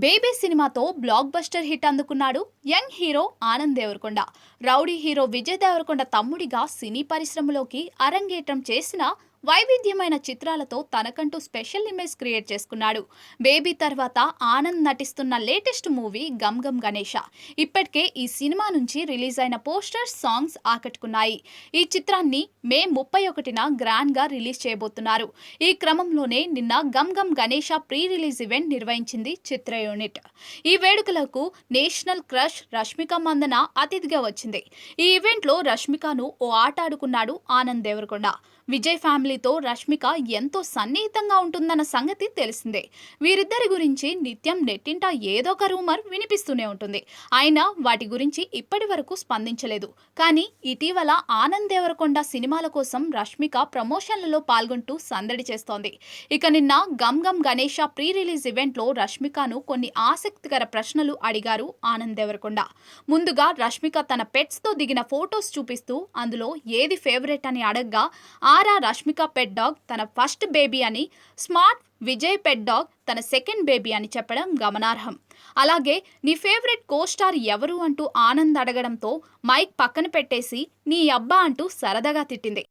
Baby సినిమాతో blockbuster hit అందుకున్నాడు young hero Anand Devarakonda. Rowdy hero Vijay Devarakonda తమ్ముడిగా సినీ పరిశ్రమలోకి అరంగేట్రం చేసిన వైవిధ్యమైన చిత్రాలతో తనకంటూ స్పెషల్ ఇమేజ్ క్రియేట్ చేసుకున్నాడు. బేబీ తర్వాత ఆనంద్ నటిస్తున్న లేటెస్ట్ మూవీ గమ్ గమ్ గణేష. ఇప్పటికే ఈ సినిమా నుంచి రిలీజ్ అయిన పోస్టర్స్, సాంగ్స్ ఆకట్టుకున్నాయి. ఈ చిత్రాన్ని మే 31న గ్రాండ్ గా రిలీజ్ చేయబోతున్నారు. ఈ క్రమంలోనే నిన్న Gam Gam Ganesha pre release event నిర్వహించింది చిత్ర యూనిట్. ఈ వేడుకలకు నేషనల్ క్రష్ రష్మిక మందన అతిథిగా వచ్చింది. ఈ ఈవెంట్ లో రష్మికను ఓ ఆట ఆడుకున్నాడు ఆనంద్ దేవరకొండ. విజయ్ ఫ్యామిలీతో రష్మిక ఎంతో సన్నిహితంగా ఉంటుందన్న సంగతి తెలిసిందే. వీరిద్దరి గురించి నిత్యం నెట్టింట ఏదో ఒక రూమర్ వినిపిస్తూనే ఉంటుంది. అయినా వాటి గురించి ఇప్పటి వరకు స్పందించలేదు. కానీ ఇటీవల ఆనంద్ దేవరకొండ సినిమాల కోసం రష్మిక ప్రమోషన్లలో పాల్గొంటూ సందడి చేస్తోంది. ఇక నిన్న గమ్ గమ్ గణేష ప్రీ రిలీజ్ ఈవెంట్లో రష్మికను కొన్ని ఆసక్తికర ప్రశ్నలు అడిగారు ఆనంద్ దేవరకొండ. ముందుగా రష్మిక తన పెట్స్ తో దిగిన ఫొటోస్ చూపిస్తూ అందులో ఏది ఫేవరెట్ అని అడగ్గా రష్మిక పెట్ డాగ్ తన ఫస్ట్ బేబీ అని, స్మార్ట్ విజయ్ పెట్ డాగ్ తన సెకండ్ బేబీ అని చెప్పడం గమనార్హం. అలాగే నీ ఫేవరెట్ కో స్టార్ ఎవరు అంటూ ఆనంద్ అడగడంతో మైక్ పక్కన పెట్టేసి నీ అబ్బా అంటూ సరదాగా తిట్టింది.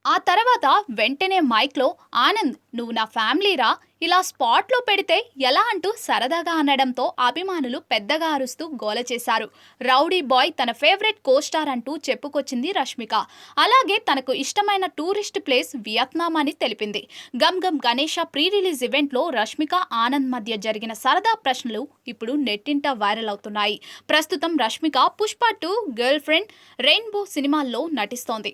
ఆ తర్వాత వెంటనే మైక్లో ఆనంద్ నువ్వు నా ఫ్యామిలీరా, ఇలా స్పాట్లో పెడితే ఎలా అంటూ సరదాగా అనడంతో అభిమానులు పెద్దగా అరుస్తూ గోల చేశారు. రౌడీ బాయ్ తన ఫేవరెట్ కో స్టార్ అంటూ చెప్పుకొచ్చింది రష్మిక. అలాగే తనకు ఇష్టమైన టూరిస్ట్ ప్లేస్ వియత్నాం అని తెలిపింది. గమ్ గమ్ గణేష ప్రీ రిలీజ్ ఈవెంట్లో రష్మిక ఆనంద్ మధ్య జరిగిన సరదా ప్రశ్నలు ఇప్పుడు నెట్టింట వైరల్ అవుతున్నాయి. ప్రస్తుతం Rashmika Pushpa 2, girl friend, rainbow సినిమాల్లో నటిస్తోంది.